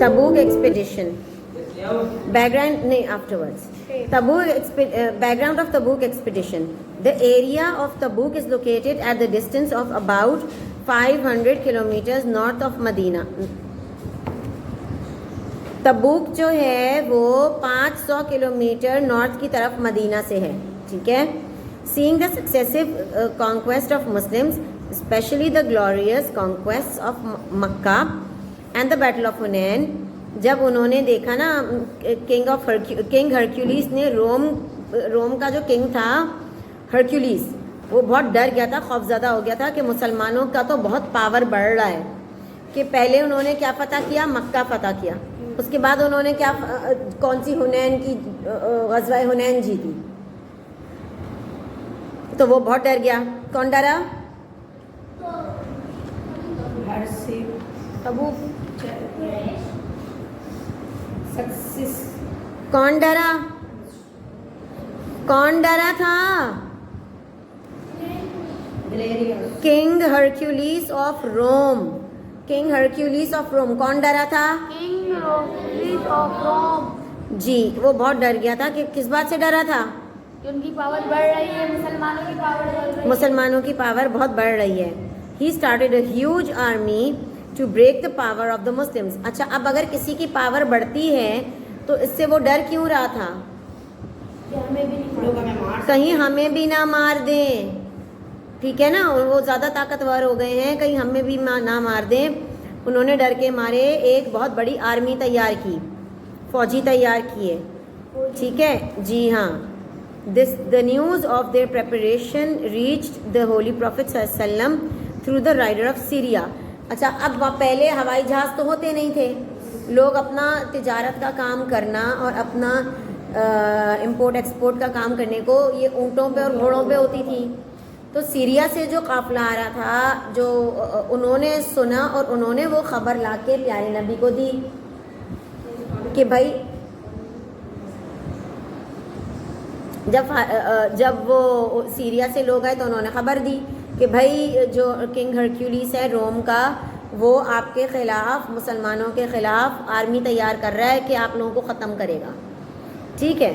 Tabuk expedition. Background, no, afterwards. Background of Tabuk expedition. The area of Tabuk is located at the distance of about 500 kilometers north of Medina. تبوک جو ہے وہ 500 kilometre north کی طرف مدینہ سے ہے. ٹھیک ہے. Seeing the successive conquest of Muslims especially the glorious conquest of Mecca and the battle of Hunain. جب انہوں نے دیکھا نا کنگ ہرکیولیس نے روم کا جو کنگ تھا ہرکیولیس, وہ بہت ڈر گیا تھا, خوف زدہ ہو گیا تھا کہ مسلمانوں کا تو بہت پاور بڑھ رہا ہے. کہ پہلے انہوں نے کیا فتح کیا, مکہ فتح کیا, اس کے بعد انہوں نے کیا کون سی حنین کی غزوہ حنین جیتی, تو وہ بہت ڈر گیا. کون ڈرا؟ کون ڈرا؟ کون ڈرا تھا؟ King Heraclius of Rome. King Heraclius of Rome کون ڈرا تھا؟ کنگ ہرکیولیس آف روم. جی, وہ بہت ڈر گیا تھا. کہ کس بات سے ڈرا تھا؟ کہ ان کی پاور بڑھ رہی ہے, مسلمانوں کی پاور بڑھ رہی ہے. مسلمانوں کی پاور بہت بڑھ رہی ہے. He started a huge army to break the power of the Muslims. اچھا, اب اگر کسی کی پاور بڑھتی ہے تو اس سے وہ ڈر کیوں رہا تھا؟ کہیں ہمیں بھی نہ مار دیں. ٹھیک ہے نا, وہ زیادہ طاقتور ہو گئے ہیں, کہیں ہمیں بھی نہ مار دیں. انہوں نے ڈر کے مارے ایک بہت بڑی آرمی تیار کی, فوجی تیار کیے. ٹھیک ہے جی ہاں. The news of their preparation reached the Holy Prophet صلی اللہ علیہ وسلم through the rider of Syria. اچھا, اب پہلے ہوائی جہاز تو ہوتے نہیں تھے. لوگ اپنا تجارت کا کام کرنا اور اپنا امپورٹ ایکسپورٹ کا کام کرنے کو یہ اونٹوں پہ اور گھوڑوں پہ ہوتی تھی. تو سیریا سے جو قافلہ آ رہا تھا, جو انہوں نے سنا اور انہوں نے وہ خبر لا کے پیارے نبی کو دی کہ بھائی جب وہ سیریا سے لوگ آئے تو انہوں نے خبر دی کہ بھائی جو کنگ ہرکیولیس ہے روم کا, وہ آپ کے خلاف, مسلمانوں کے خلاف آرمی تیار کر رہا ہے کہ آپ لوگوں کو ختم کرے گا. ٹھیک ہے.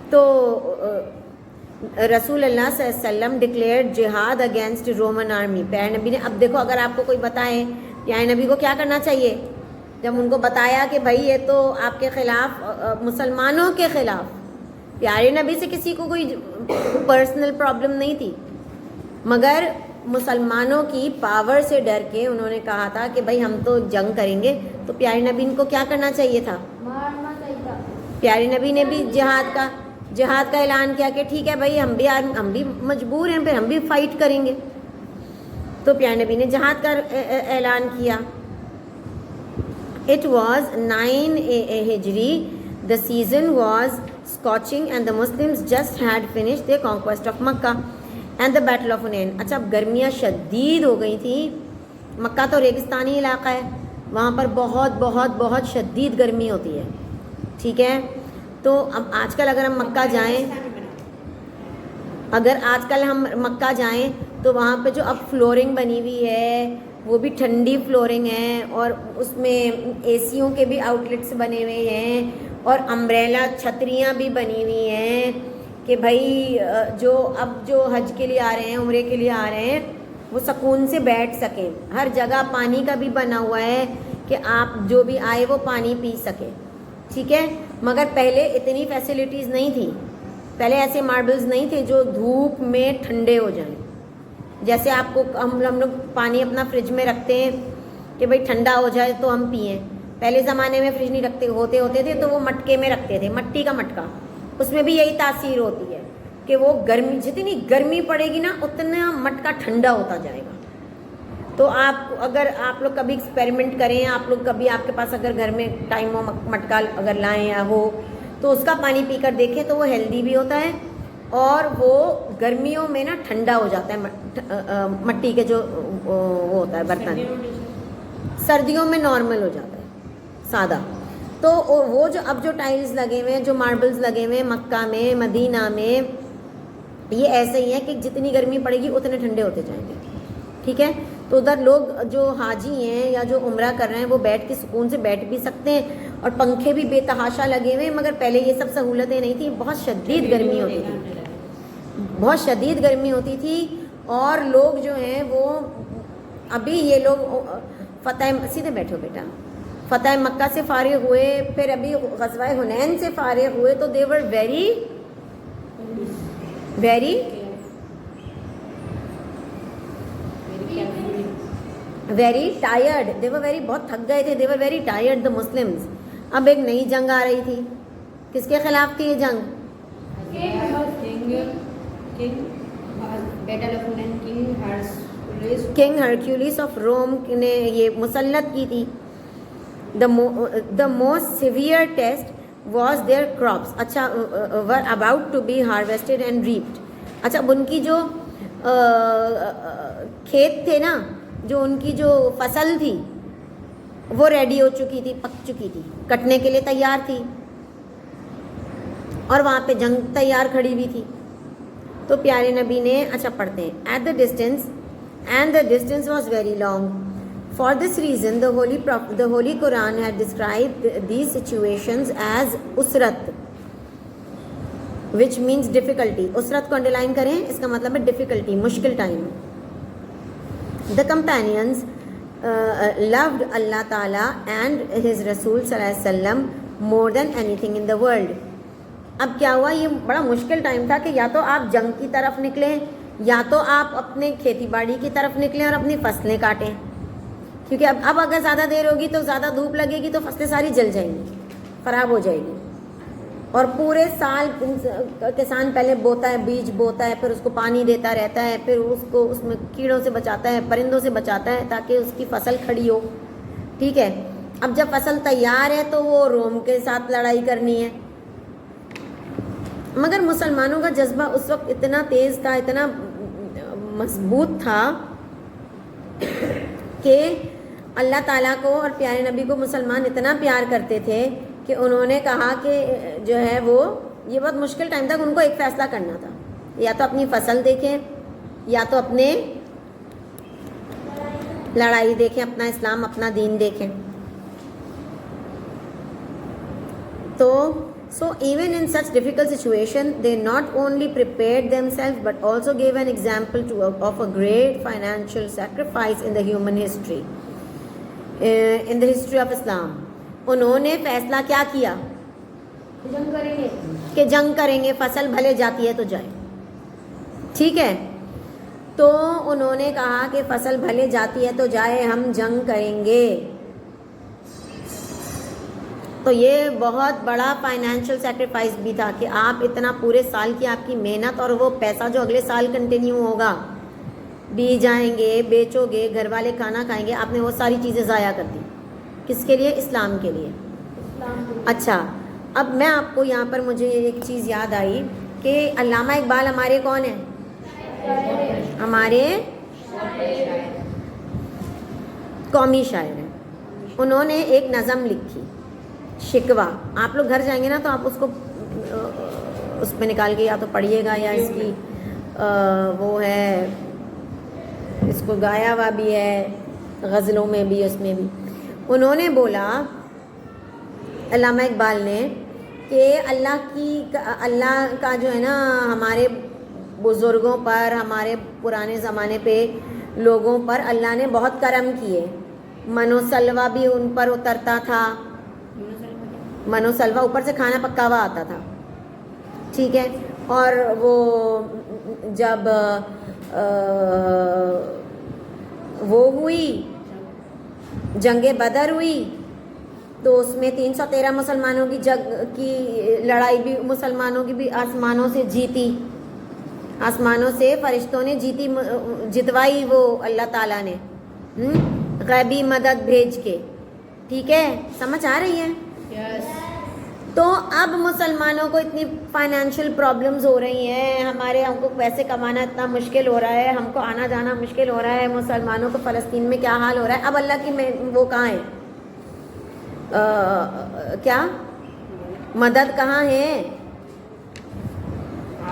تو رسول اللہ صلی اللہ علیہ وسلم ڈکلیئرڈ جہاد اگینسٹ رومن آرمی. پیارے نبی نے, اب دیکھو اگر آپ کو کوئی بتائے پیارے نبی کو کیا کرنا چاہیے؟ جب ان کو بتایا کہ بھائی یہ تو آپ کے خلاف, مسلمانوں کے خلاف, پیارے نبی سے کسی کو کوئی پرسنل پرابلم نہیں تھی, مگر مسلمانوں کی پاور سے ڈر کے انہوں نے کہا تھا کہ بھائی ہم تو جنگ کریں گے. تو پیارے نبی ان کو کیا کرنا چاہیے تھا؟ مارنا چاہیے تھا. پیارے نبی نے بھی جہاد کا اعلان کیا کہ ٹھیک ہے بھائی ہم بھی مجبور ہیں, پھر ہم بھی فائٹ کریں گے. تو پیارے نبی نے جہاد کا اعلان کیا. It was 9 Hijri. The season was scorching and the Muslims just had finished their conquest of Makkah and the battle of Hunain. اچھا, اب گرمیاں شدید ہو گئی تھیں. مکہ تو ریگستانی علاقہ ہے, وہاں پر بہت بہت بہت شدید گرمی ہوتی ہے. ٹھیک ہے. تو اب آج کل اگر ہم مکہ جائیں تو وہاں پہ جو اب فلورنگ بنی ہوئی ہے وہ بھی ٹھنڈی فلورنگ ہے, اور اس میں اے سیوں کے بھی آؤٹ لیٹس بنے ہوئے ہیں, اور امبریلا چھتریاں بھی بنی ہوئی ہیں کہ بھائی جو حج کے لیے آ رہے ہیں, عمرے کے لیے آ رہے ہیں, وہ سکون سے بیٹھ سکیں. ہر جگہ پانی کا بھی بنا ہوا ہے کہ آپ جو بھی آئے وہ پانی پی سکے. ٹھیک ہے. مگر پہلے اتنی فیسلٹیز نہیں تھی. پہلے ایسے ماربلز نہیں تھے جو دھوپ میں ٹھنڈے ہو جائیں. جیسے آپ کو ہم لوگ پانی اپنا فریج میں رکھتے ہیں کہ بھائی ٹھنڈا ہو جائے تو ہم پئیں. پہلے زمانے میں فریج نہیں ہوتے تھے تو وہ مٹکے میں رکھتے تھے, مٹی کا مٹکا. اس میں بھی یہی تاثیر ہوتی ہے کہ وہ گرمی, جتنی گرمی پڑے گی نا اتنا مٹکا ٹھنڈا ہوتا جائے گا. تو اگر آپ لوگ کبھی ایکسپیریمنٹ کریں, آپ لوگ کبھی آپ کے پاس اگر گھر میں ٹائم ہو, مٹکا اگر لائیں یا ہو تو اس کا پانی پی کر دیکھیں تو وہ ہیلدی بھی ہوتا ہے, اور وہ گرمیوں میں نا ٹھنڈا ہو جاتا ہے. مٹی کے جو وہ ہوتا ہے برتن, سردیوں میں نارمل ہو جاتا ہے, سادہ. تو وہ جو اب جو ٹائلز لگے ہوئے ہیں, جو ماربلز لگے ہوئے ہیں مکہ میں, مدینہ میں, یہ ایسے ہی ہے کہ جتنی گرمی پڑے گی اتنے ٹھنڈے ہوتے جائیں گے. ٹھیک ہے. تو ادھر لوگ جو حاجی ہیں یا جو عمرہ کر رہے ہیں وہ بیٹھ کے سکون سے بیٹھ بھی سکتے ہیں, اور پنکھے بھی بے تحاشا لگے ہوئے ہیں. مگر پہلے یہ سب سہولتیں نہیں تھیں, بہت شدید گرمی ہوتی تھی, بہت شدید گرمی ہوتی تھی. اور لوگ جو ہیں وہ ابھی یہ لوگ سیدھے بیٹھو بیٹا, فتح مکہ سے فارغ ہوئے, پھر ابھی غزوہ حنین سے فارغ ہوئے, تو they were very very very tired, they were very, بہت تھک گئے تھے, they were very tired the Muslims. اب ایک نئی جنگ آ رہی تھی. کس کے خلاف تھی یہ جنگ؟ کنگ ہرکیولیس آف روم نے یہ مسلط کی تھی. The most severe test was their crops. اچھا, were about to be harvested and reaped. اچھا, اب ان کی جو کھیت تھے نا, جو ان کی جو فصل تھی وہ ریڈی ہو چکی تھی, پک چکی تھی, کٹنے کے لیے تیار تھی, اور وہاں پہ جنگ تیار کھڑی ہوئی تھی. تو پیارے نبی نے, اچھا پڑھتے ہیں, at the distance and the distance was very long. For this reason the holy Quran had described these situations as usrat, which means difficulty. usrat کو انڈرلائن کریں, اس کا مطلب ہے ڈیفیکلٹی, مشکل time. The companions loved Allah Ta'ala and His Rasul صلی اللہ علیہ وسلم more than anything in the world. اب کیا ہوا, یہ بڑا مشکل ٹائم تھا کہ یا تو آپ جنگ کی طرف نکلیں, یا تو آپ اپنے کھیتی باڑی کی طرف نکلیں اور اپنی فصلیں کاٹیں, کیونکہ اب اگر زیادہ دیر ہوگی تو زیادہ دھوپ لگے گی تو فصلیں ساری جل جائیں گی, خراب ہو جائے گی. اور پورے سال کسان پہلے بوتا ہے, بیج بوتا ہے, پھر اس کو پانی دیتا رہتا ہے, پھر اس کو اس میں کیڑوں سے بچاتا ہے, پرندوں سے بچاتا ہے, تاکہ اس کی فصل کھڑی ہو. ٹھیک ہے, اب جب فصل تیار ہے تو وہ روم کے ساتھ لڑائی کرنی ہے. مگر مسلمانوں کا جذبہ اس وقت اتنا تیز تھا, اتنا مضبوط تھا کہ اللہ تعالیٰ کو اور پیارے نبی کو مسلمان اتنا پیار کرتے تھے کہ انہوں نے کہا کہ جو ہے وہ, یہ بہت مشکل ٹائم تھا کہ ان کو ایک فیصلہ کرنا تھا, یا تو اپنی فصل دیکھیں یا تو اپنے لڑائی دیکھیں, اپنا اسلام اپنا دین دیکھیں. تو so even in such difficult situation they not only prepared themselves but also gave an example of a great financial sacrifice in the human history, in the history of Islam. انہوں نے فیصلہ کیا کیا جنگ کریں گے, کہ جنگ کریں گے, فصل بھلے جاتی ہے تو جائے. ٹھیک ہے, تو انہوں نے کہا کہ فصل بھلے جاتی ہے تو جائے, ہم جنگ کریں گے. تو یہ بہت بڑا فائنینشیل سیکریفائس بھی تھا کہ آپ اتنا پورے سال کی آپ کی محنت اور وہ پیسہ جو اگلے سال کنٹینیو ہوگا, بیج جائیں گے, بیچو گے, گھر والے کھانا کھائیں گے, آپ نے وہ ساری چیزیں ضائع کر دی. کس کے لیے؟ اسلام کے لیے. اچھا, اب میں آپ کو یہاں پر مجھے ایک چیز یاد آئی کہ علامہ اقبال ہمارے کون ہیں؟ ہمارے قومی شاعر ہیں. انہوں نے ایک نظم لکھی, شکوہ. آپ لوگ گھر جائیں گے نا تو آپ اس کو اس میں نکال کے یا تو پڑھیے گا, یا اس کی وہ ہے, اس کو گایا ہوا بھی ہے غزلوں میں بھی, اس میں بھی. انہوں نے بولا, علامہ اقبال نے, کہ اللہ کا جو ہے نا ہمارے بزرگوں پر, ہمارے پرانے زمانے پہ لوگوں پر اللہ نے بہت کرم کیے. منو سلوا بھی ان پر اترتا تھا. منو سلوا اوپر سے کھانا پکا ہوا آتا تھا. ٹھیک ہے, اور وہ جب وہ ہوئی جنگ بدر ہوئی تو اس میں 313 مسلمانوں کی لڑائی بھی مسلمانوں کی بھی آسمانوں سے جیتی, آسمانوں سے فرشتوں نے جتوائی وہ اللہ تعالیٰ نے غیبی مدد بھیج کے. ٹھیک ہے, سمجھ آ رہی ہے؟ تو اب مسلمانوں کو اتنی فائنینشیل پرابلمز ہو رہی ہیں, ہم کو پیسے کمانا اتنا مشکل ہو رہا ہے, ہم کو آنا جانا مشکل ہو رہا ہے, مسلمانوں کو فلسطین میں کیا حال ہو رہا ہے. اب اللہ کی وہ کہاں ہے, کیا مدد کہاں ہے؟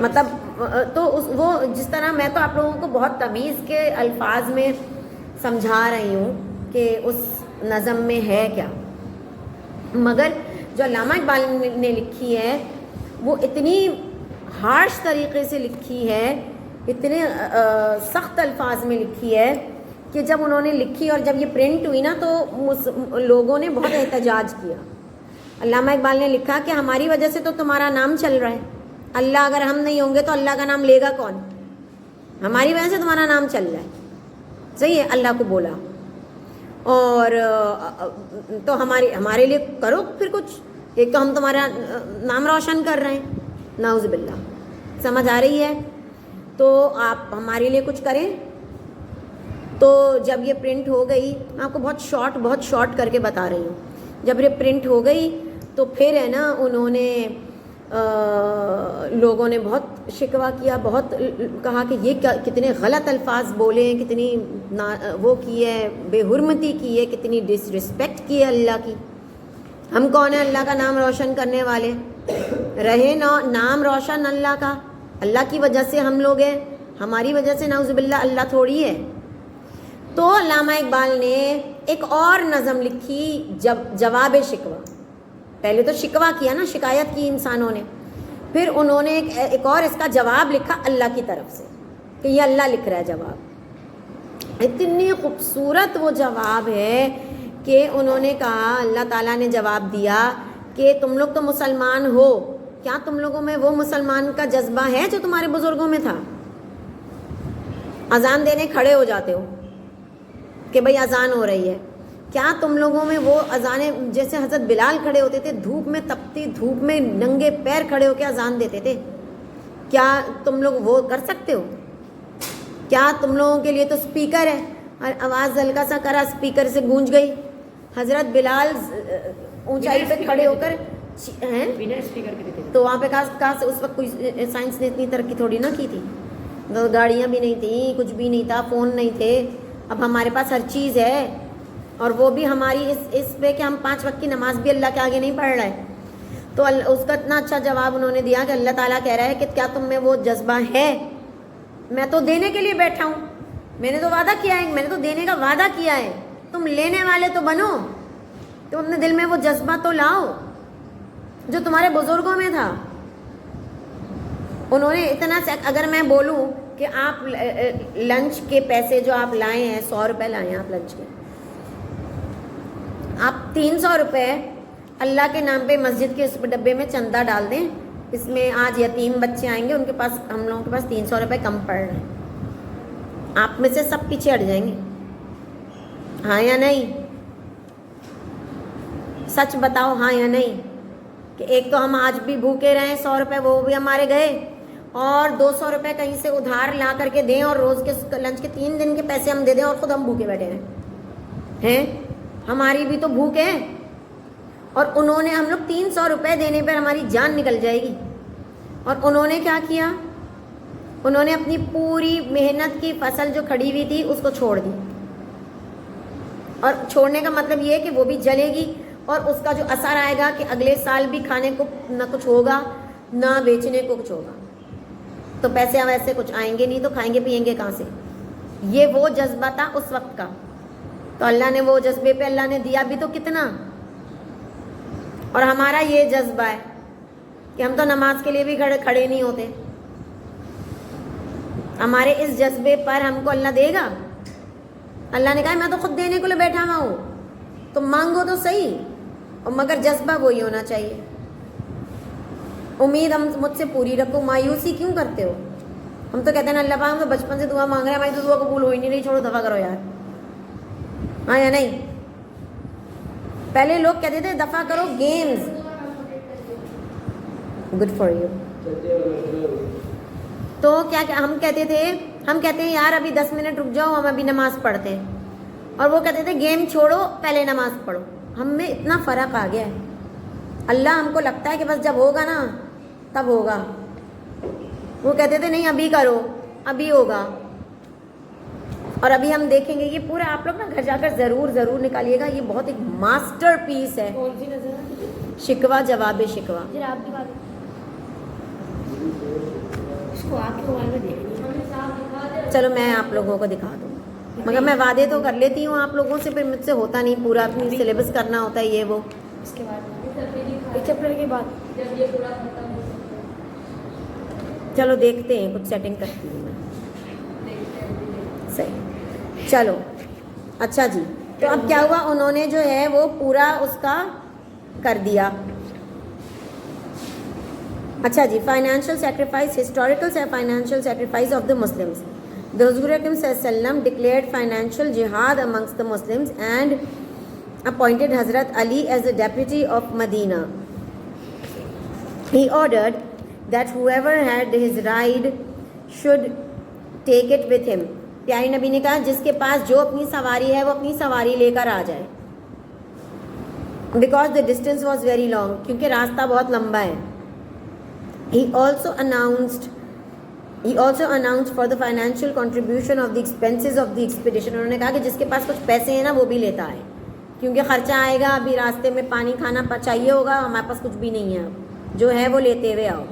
مطلب تو وہ جس طرح میں تو آپ لوگوں کو بہت تمیز کے الفاظ میں سمجھا رہی ہوں کہ اس نظم میں ہے کیا، مگر جو علامہ اقبال نے لکھی ہے وہ اتنی ہارش طریقے سے لکھی ہے، اتنے سخت الفاظ میں لکھی ہے کہ جب انہوں نے لکھی اور جب یہ پرنٹ ہوئی نا تو لوگوں نے بہت احتجاج کیا. علامہ اقبال نے لکھا کہ ہماری وجہ سے تو تمہارا نام چل رہا ہے، اللہ اگر ہم نہیں ہوں گے تو اللہ کا نام لے گا کون؟ ہماری وجہ سے تمہارا نام چل رہا ہے. صحیح ہے، اللہ کو بولا اور تو ہمارے لیے کرو پھر کچھ، ایک تو ہم تمہارا نام روشن کر رہے ہیں. نعوذ باللہ. سمجھ آ رہی ہے؟ تو آپ ہمارے لیے کچھ کریں. تو جب یہ پرنٹ ہو گئی، میں آپ کو بہت شارٹ کر کے بتا رہی ہوں، جب یہ پرنٹ ہو گئی تو پھر ہے نا انہوں نے لوگوں نے بہت شکوہ کیا، بہت کہا کہ یہ کتنے غلط الفاظ بولے ہیں، کتنی وہ کی ہے، بے حرمتی کی ہے، کتنی ڈس رسپیکٹ کی ہے اللہ کی. ہم کون ہیں اللہ کا نام روشن کرنے والے؟ رہے نام روشن اللہ کا، اللہ کی وجہ سے ہم لوگ ہیں، ہماری وجہ سے نعوذ باللہ اللہ تھوڑی ہے. تو علامہ اقبال نے ایک اور نظم لکھی جواب شکوہ. پہلے تو شکوہ کیا نا، شکایت کی انسانوں نے، پھر انہوں نے ایک اور اس کا جواب لکھا اللہ کی طرف سے کہ یہ اللہ لکھ رہا ہے جواب. اتنی خوبصورت وہ جواب ہے کہ انہوں نے کہا، اللہ تعالیٰ نے جواب دیا کہ تم لوگ تو مسلمان ہو، کیا تم لوگوں میں وہ مسلمان کا جذبہ ہے جو تمہارے بزرگوں میں تھا؟ اذان دینے کھڑے ہو جاتے ہو کہ بھئی اذان ہو رہی ہے. کیا تم لوگوں میں وہ اذانیں، جیسے حضرت بلال کھڑے ہوتے تھے دھوپ میں، تپتی دھوپ میں ننگے پیر کھڑے ہو کے اذان دیتے تھے، کیا تم لوگ وہ کر سکتے ہو؟ کیا تم لوگوں کے لیے تو اسپیکر ہے، اور آواز ہلکا سا کرا اسپیکر سے گونج گئی. حضرت بلال اونچائی پہ کھڑے ہو کر بنا اسپیکر کے دیتے تو وہاں پہ کہاں سے اس وقت کوئی سائنس نے اتنی ترقی تھوڑی نہ کی تھی، گاڑیاں بھی نہیں تھیں، کچھ بھی نہیں تھا، فون نہیں تھے. اب ہمارے پاس ہر چیز ہے، اور وہ بھی ہماری اس پہ کہ ہم 5 وقت کی نماز بھی اللہ کے آگے نہیں پڑھ رہے. تو اس کا اتنا اچھا جواب انہوں نے دیا کہ اللہ تعالیٰ کہہ رہا ہے کہ کیا تم میں وہ جذبہ ہے؟ میں تو دینے کے لیے بیٹھا ہوں، میں نے تو وعدہ کیا ہے، میں نے تو دینے کا وعدہ کیا ہے، تم لینے والے تو بنو، تم اپنے دل میں وہ جذبہ تو لاؤ جو تمہارے بزرگوں میں تھا. انہوں نے اتنا، اگر میں بولوں کہ آپ لنچ کے پیسے جو آپ لائے ہیں 100 روپے لائے ہیں آپ لنچ کے، آپ 300 روپے اللہ کے نام پہ مسجد کے اس ڈبے میں چندہ ڈال دیں. اس میں آج یتیم بچے آئیں گے، ان کے پاس، ہم لوگوں کے پاس 300 روپے کم پڑ رہے ہیں، آپ میں سے سب پیچھے ہٹ جائیں گے. ہاں یا نہیں؟ سچ بتاؤ ہاں یا نہیں؟ کہ ایک تو ہم آج بھی بھوکے رہے 100 روپے وہ بھی ہمارے گئے، اور 200 روپے کہیں سے ادھار لا کر کے دیں، اور روز کے لنچ کے 3 دن کے پیسے ہم دے دیں، اور خود ہم بھوکے بیٹھے ہیں. ہماری بھی تو بھوک ہے. اور انہوں نے، ہم لوگ 300 روپے دینے پر ہماری جان نکل جائے گی. اور انہوں نے کیا کیا؟ انہوں نے اپنی پوری محنت کی فصل جو کھڑی ہوئی تھی اس کو چھوڑ دی. اور چھوڑنے کا مطلب یہ ہے کہ وہ بھی جلے گی، اور اس کا جو اثر آئے گا کہ اگلے سال بھی کھانے کو نہ کچھ ہوگا، نہ بیچنے کو کچھ ہوگا. تو پیسے ویسے کچھ آئیں گے نہیں، تو کھائیں گے پئیں گے کہاں سے؟ یہ وہ جذبہ تھا اس وقت کا. تو اللہ نے وہ جذبے پہ اللہ نے دیا بھی تو کتنا. اور ہمارا یہ جذبہ ہے کہ ہم تو نماز کے لیے بھی کھڑے نہیں ہوتے. ہمارے اس جذبے پر ہم کو اللہ دے گا؟ اللہ نے کہا میں تو خود دینے کو لیے بیٹھا ہوا ہوں، تم مانگو تو صحیح، اور مگر جذبہ وہی ہونا چاہیے. امید ہم مجھ سے پوری رکھو. مایوسی کیوں کرتے ہو؟ ہم تو کہتے ہیں اللہ پاک، ہم تو بچپن سے دعا مانگ رہے ہیں، ہماری تو دعا قبول ہو ہی نہیں رہی، چھوڑو دفع کرو یار. ہاں یا نہیں؟ پہلے لوگ کہتے تھے دفع کرو گیمز، گڈ فار یو. تو کیا ہم کہتے تھے، ہم کہتے ہیں یار ابھی 10 منٹ رک جاؤ، ہم ابھی نماز پڑھتے ہیں. اور وہ کہتے تھے گیم چھوڑو پہلے نماز پڑھو. ہم میں اتنا فرق آ گیا ہے. اللہ ہم کو لگتا ہے کہ بس جب ہوگا نا تب ہوگا. وہ کہتے تھے نہیں ابھی کرو، ابھی ہوگا. اور ابھی ہم دیکھیں گے یہ پورا. آپ لوگ نا گھر جا کر ضرور نکالیے گا، یہ بہت ایک ماسٹر پیس ہے. کون سی نظر؟ شکوہ جواب شکوہ. آپ کی بات کو آپ کے موبائل میں دیکھنی ہے. چلو میں آپ لوگوں کو دکھا دوں, مگر میں وعدے تو کر لیتی ہوں آپ لوگوں سے, پھر مجھ سے ہوتا نہیں پورا, اپنی سلیبس کرنا ہوتا ہے یہ وہ. اس کے بعد چیپٹر کے بعد جب یہ پورا ختم ہو. چلو دیکھتے ہیں, کچھ سیٹنگ کرتی ہوں میں. صحیح, چلو اچھا جی. تو اب کیا ہوا, انہوں نے جو ہے وہ پورا اس کا کر دیا. اچھا جی, financial sacrifice, historical financial sacrifice of the Muslims. The Huzur Akram ﷺ declared financial jihad amongst the Muslims and appointed Hazrat Ali as the deputy of Medina. He ordered that whoever had his ride should take it with him. پیارے نبی نے کہا جس کے پاس جو اپنی سواری ہے وہ اپنی سواری لے کر آ جائے. Because the distance was very long, کیونکہ راستہ بہت لمبا ہے. He also announced for the financial contribution of the expenses of the expedition. انہوں نے کہا کہ جس کے پاس کچھ پیسے ہیں نا وہ بھی لیتا ہے, کیونکہ خرچہ آئے گا, ابھی راستے میں پانی کھانا چاہیے ہوگا, ہمارے پاس کچھ بھی نہیں ہے, جو ہے وہ لیتے ہوئے آؤ.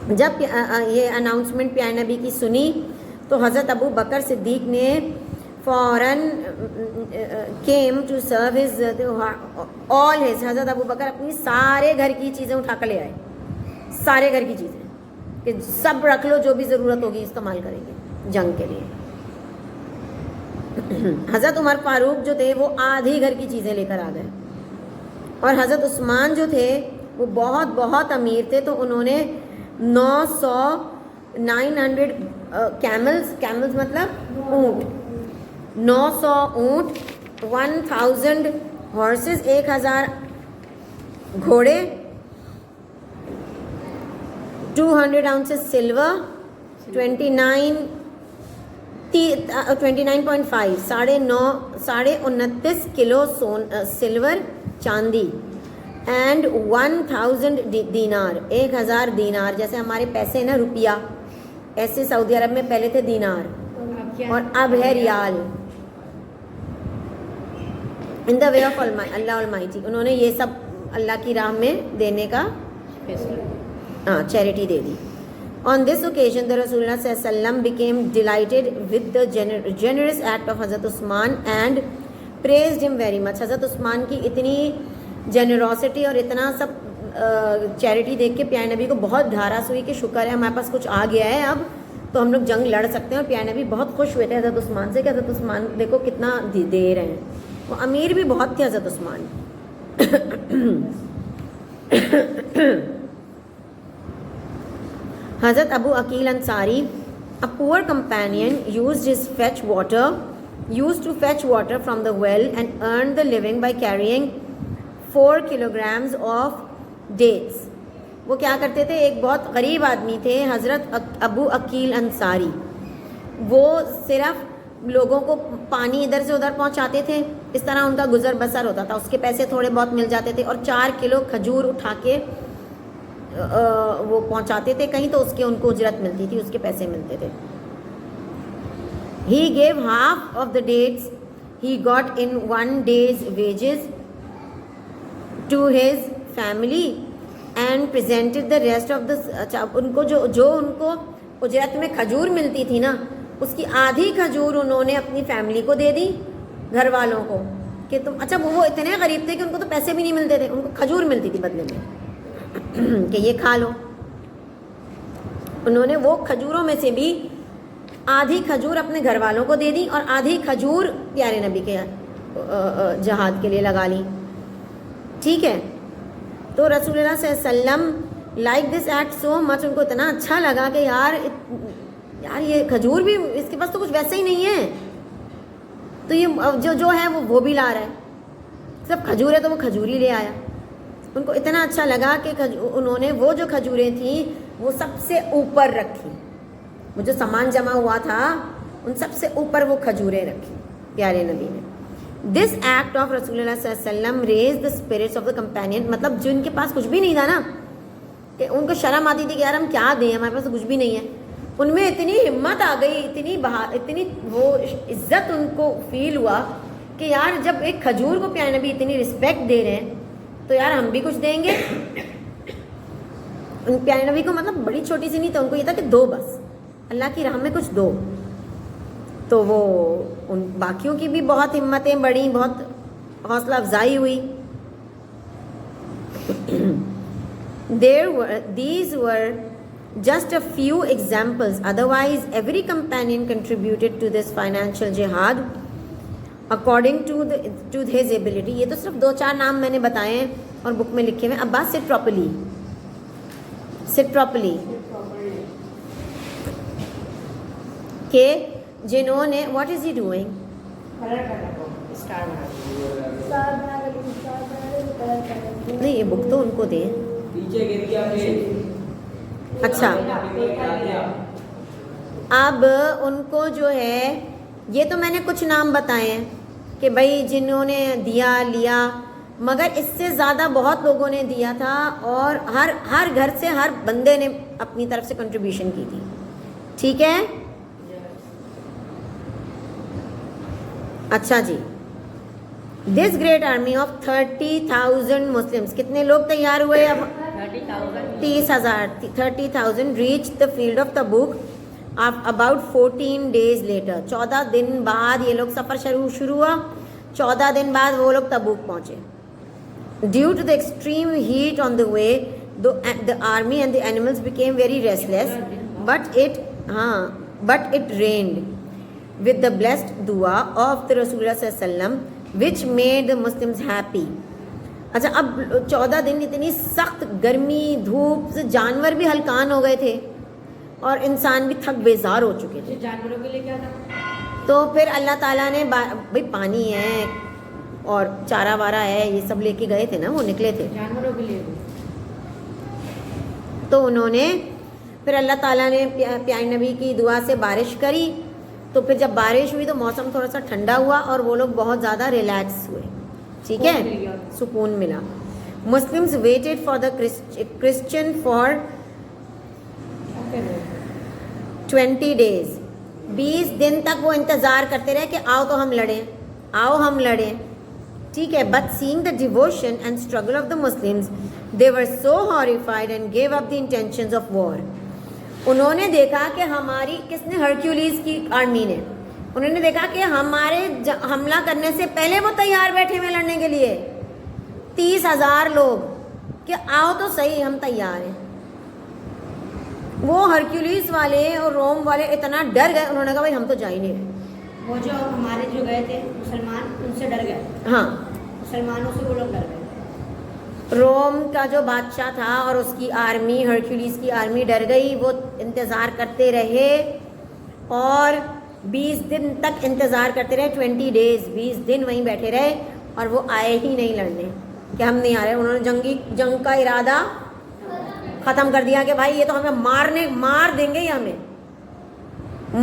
جب یہ اناؤنسمنٹ پیارے نبی کی سنی تو حضرت ابو بکر صدیق نے فوراً came to serve his all his. حضرت ابو بکر اپنی سارے گھر کی چیزیں اٹھا کر لے آئے, سارے گھر کی چیزیں, کہ سب رکھ لو, جو بھی ضرورت ہوگی استعمال کریں گے جنگ کے لیے. حضرت عمر فاروق جو تھے وہ آدھی گھر کی چیزیں لے کر آ گئے, اور حضرت عثمان جو تھے وہ بہت بہت امیر تھے, تو انہوں نے 900 کیملز مطلب اونٹ, 900 اونٹ, 1000 ہارسز, 1000 گھوڑے, 200 ounces silver, 29.5 29.5 کلو سلور چاندی, اینڈ 1000 دینار, 1000 دینار, جیسے ہمارے پیسے ہیں نا روپیہ, ایسے سعودی عرب میں پہلے تھے دینار اور اب ہے ریال. ان دا وے آف اللہ المائٹی, انہوں نے یہ سب اللہ کی راہ میں دینے کا charity they the. On this occasion, the Rasulullah sallallahu alaihi wasallam became delighted with the generous act of Hazrat Usman and praised him very much. حضرت عثمان کی اتنی جنرosity اور اتنا سب چیریٹی دیکھ کے پیارے نبی کو بہت دھاراس ہوئی کہ شکر ہے ہمارے پاس کچھ آ گیا ہے, اب تو ہم لوگ جنگ لڑ سکتے ہیں. اور پیارے نبی بہت خوش ہوئے تھے حضرت عثمان سے کہ حضرت عثمان دیکھو کتنا دے رہے ہیں. وہ امیر بھی بہت تھے حضرت عثمان. Hazrat Abu Aqil Ansari, a poor companion, used to fetch water from the well and earned the living by carrying 4 kilograms of dates. وہ کیا کرتے تھے, ایک بہت غریب آدمی تھے حضرت ابو عقیل انصاری, وہ صرف لوگوں کو پانی ادھر سے ادھر پہنچاتے تھے, اس طرح ان کا گزر بسر ہوتا تھا, اس کے پیسے تھوڑے بہت مل جاتے تھے, اور 4 کلو کھجور اٹھا کے وہ پہنچاتے تھے کہیں, تو اس کے ان کو اجرت ملتی تھی, اس کے پیسے ملتے تھے. He gave half of the dates he got in 1 day's wages to his family and presented the rest of the. ان کو جو ان کو اجرت میں کھجور ملتی تھی نا, اس کی آدھی کھجور انہوں نے اپنی فیملی کو دے دی, گھر والوں کو, کہ تم اچھا وہ اتنے غریب تھے کہ ان کو تو پیسے بھی نہیں ملتے تھے, ان کو کھجور ملتی تھی بدلے میں کہ یہ کھا لو. انہوں نے وہ کھجوروں میں سے بھی آدھی کھجور اپنے گھر والوں کو دے دی اور آدھی کھجور پیارے نبی کے جہاد کے لیے لگا لی. ٹھیک ہے, تو رسول اللہ صلی اللہ علیہ وسلم لائک دس ایکٹ سو مچ, ان کو اتنا اچھا لگا کہ یار یہ کھجور بھی اس کے پاس تو کچھ ویسا ہی نہیں ہے, تو یہ جو ہے وہ بھی لا رہا ہے, سب کھجور ہے تو وہ کھجور ہی لے آیا. ان کو اتنا اچھا لگا کہ انہوں نے وہ جو کھجوریں تھیں وہ سب سے اوپر رکھی, وہ جو سامان جمع ہوا تھا ان سب سے اوپر وہ کھجوریں رکھی پیارے نبی نے. دس ایکٹ آف رسول اللہ صلی اللہ علیہ وسلم raise the spirits of the companion, مطلب جن کے پاس کچھ بھی نہیں تھا نا, کہ ان کو شرم آتی تھی کہ یار ہم کیا دیں, ہمارے پاس تو کچھ بھی نہیں ہے, ان میں اتنی ہمت آ گئی, اتنی وہ عزت ان کو فیل ہوا کہ یار جب ایک کھجور کو پیارے نبی اتنی رسپیکٹ دے رہے ہیں تو یار ہم بھی کچھ دیں گے. ان پیارے نبی کو مطلب بڑی چھوٹی سی نہیں تھا، ان کو یہ تھا کہ دو بس اللہ کی راہ میں کچھ دو. تو وہ ان باقیوں کی بھی بہت ہمتیں بڑھی، بہت حوصلہ افزائی ہوئی. These were just a few examples. Otherwise, every companion contributed to this financial jihad according to his ability. یہ تو صرف 2-4 نام میں نے بتائے ہیں اور بک میں لکھے ہوئے. اب بات sit properly کہ جنہوں نے what is he doing؟ نہیں یہ بک تو ان کو دیں. اچھا اب ان کو جو ہے یہ تو میں نے کچھ نام بتائے ہیں کہ بھائی جنہوں نے دیا لیا، مگر اس سے زیادہ بہت لوگوں نے دیا تھا اور ہر گھر سے ہر بندے نے اپنی طرف سے کنٹریبیوشن کی تھی. ٹھیک ہے. اچھا جی، this great army of 30,000 Muslims, کتنے لوگ تیار ہوئے؟ اب 30,000 reach the field of Tabuk about 14 days later. 14 دن بعد یہ لوگ سفر شروع ہوا. 14 دن بعد وہ لوگ تبوک پہنچے. Due to the extreme heat on the way the army and the animals became very restless, but it rained with the blessed dua of the Rasulullah sallallahu alaihi wasallam, which made the Muslims happy. اچھا اب 14 دن اتنی سخت گرمی دھوپ سے جانور بھی ہلکان ہو گئے تھے اور انسان بھی تھک بیزار ہو چکے تھے. جانوروں کے لیے کیا تھا؟ تو پھر اللہ تعالیٰ نے بھائی پانی ہے اور چارہ وارہ ہے یہ سب لے کے گئے تھے نا، وہ نکلے تھے جانوروں کے لیے. تو انہوں نے پھر اللہ تعالیٰ نے پیارے نبی کی دعا سے بارش کری. تو پھر جب بارش ہوئی تو موسم تھوڑا سا ٹھنڈا ہوا اور وہ لوگ بہت زیادہ ریلیکس ہوئے. ٹھیک ہے، سکون ملا. Muslims waited for the Christian for 20 days. 20 دن تک وہ انتظار کرتے رہے کہ آؤ تو ہم لڑیں، آؤ ہم لڑیں. ٹھیک ہے. But seeing the devotion and struggle of the Muslims they were so horrified and gave up the intentions of war. انہوں نے دیکھا کہ ہماری کس نے، ہرکیولیز کی آرمی نے، انہوں نے دیکھا کہ ہمارے حملہ کرنے سے پہلے وہ تیار بیٹھے ہوئے لڑنے کے لیے 30,000 لوگ کہ آؤ تو صحیح ہم تیار ہیں. وہ ہرکیولیز والے اور روم والے اتنا ڈر گئے، انہوں نے کہا بھائی ہم تو جا ہی نہیں رہے. وہ جو ہمارے جو گئے تھے مسلمان ان سے ڈر گئے. ہاں مسلمانوں سے وہ لوگ ڈر گئے. روم کا جو بادشاہ تھا اور اس کی آرمی، ہرکیولیز کی آرمی ڈر گئی. وہ انتظار کرتے رہے اور 20 دن تک انتظار کرتے رہے. 20 days 20 دن وہیں بیٹھے رہے اور وہ آئے ہی نہیں لڑنے کہ ہم نہیں آ رہے. انہوں نے جنگ کا ارادہ ختم کر دیا کہ بھائی یہ تو ہمیں مار دیں گے، یہ ہمیں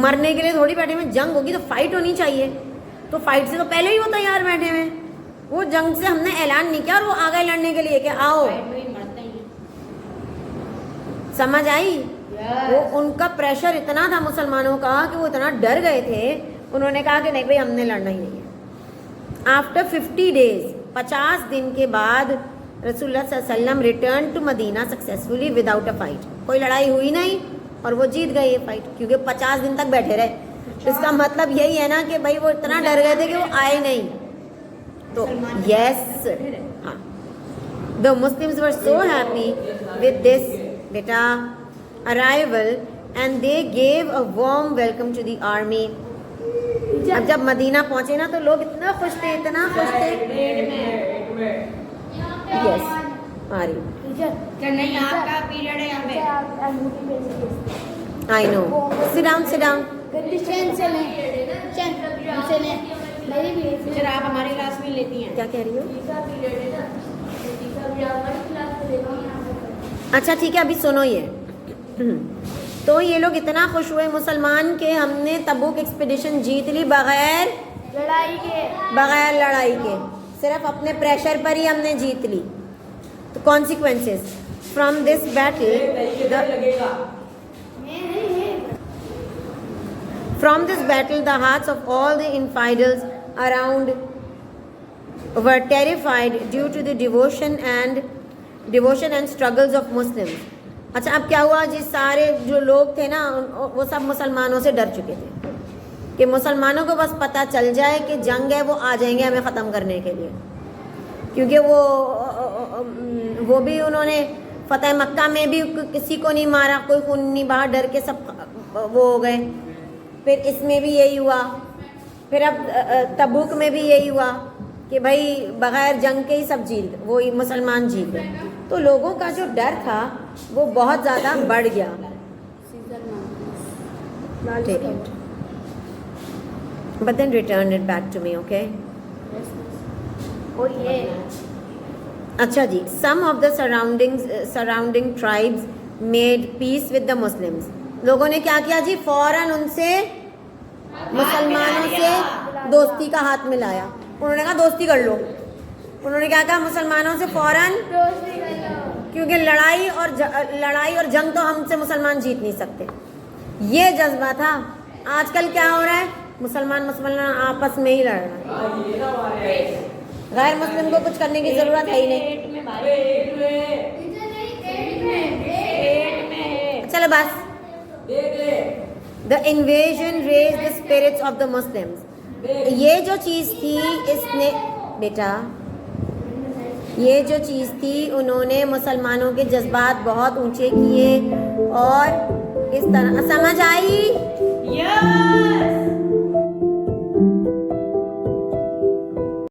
مرنے کے لیے تھوڑی بیٹھے ہوئے. جنگ ہوگی تو فائٹ ہونی چاہیے، تو فائٹ سے تو پہلے ہی وہ تیار بیٹھے ہوئے. وہ جنگ سے ہم نے اعلان نہیں کیا اور وہ آ گئے لڑنے کے لیے کہ آؤ. سمجھ آئی؟ وہ ان کا پریشر اتنا تھا مسلمانوں کا کہ وہ اتنا ڈر گئے تھے. انہوں نے کہا کہ نہیں بھائی ہم نے لڑنا ہی نہیں ہے. آفٹر 50 days 50 دن کے بعد رسول اللہ صلی اللہ علیہ وسلم return to Medina successfully without a fight. کوئی لڑائی ہوئی نہیں اور وہ جیت گئے یہ فائٹ کیونکہ 50 دن تک بیٹھے رہے. اس کا مطلب یہی ہے نا کہ بھائی وہ اتنا ڈر گئے تھے کہ وہ آئے نہیں. تو یس ہاں the Muslims were so happy with this beta arrival and they gave a warm welcome to the army. اب جب مدینہ پہنچے نا تو لوگ اتنا خوش تھے، اتنا خوش تھے. یس آ رہی نہیں آپ کا پیریڈ ہے یہاں پہ. آئی نو. sit down. سر آپ ہماری کلاس میں لیتی ہیں. کیا کہہ رہی ہو؟ اچھا ٹھیک ہے ابھی سنو. یہ تو یہ لوگ اتنا خوش ہوئے مسلمان کہ ہم نے تبوک ایکسپیڈیشن جیت لی بغیر لڑائی کے، صرف اپنے پریشر پر ہی ہم نے جیت لی. تو consequences from this battle the hearts of all the infidels around were terrified due to the devotion and struggles of Muslims. اچھا اب کیا ہوا جی، سارے جو لوگ تھے نا وہ سب مسلمانوں سے ڈر چکے تھے کہ مسلمانوں کو بس پتہ چل جائے کہ جنگ ہے وہ آ جائیں گے ہمیں ختم کرنے کے لیے، کیونکہ وہ بھی انہوں نے فتح مکہ میں بھی کسی کو نہیں مارا، کوئی خون نہیں بہا، ڈر کے سب وہ ہو گئے. پھر اس میں بھی یہی ہوا، پھر اب تبوک میں بھی یہی ہوا کہ بھائی بغیر جنگ کے ہی سب جیت، وہی مسلمان جیت گئے. تو لوگوں کا جو ڈر تھا وہ بہت زیادہ بڑھ گیا. Take it. But then return it back to me, okay? اور یہ اچھا جی، some of the surrounding tribes made peace with the Muslims. لوگوں نے کیا کیا جی، فوراً ان سے مسلمانوں سے دوستی کا ہاتھ ملایا. انہوں نے کہا دوستی کر لو. انہوں نے کیا کہا، مسلمانوں سے فوراً، کیونکہ لڑائی اور جنگ تو ہم سے مسلمان جیت نہیں سکتے. یہ جذبہ تھا. آج کل کیا ہو رہا ہے، مسلمان آپس میں ہی لڑ رہا ہے، غیر مسلم کو کچھ کرنے کی ضرورت ہے ہی نہیں. چلو بس. The invasion raised the spirits of the Muslims. یہ جو چیز تھی اس نے، بیٹا یہ جو چیز تھی انہوں نے مسلمانوں کے جذبات بہت اونچے کیے. اور اس طرح سمجھ آئی؟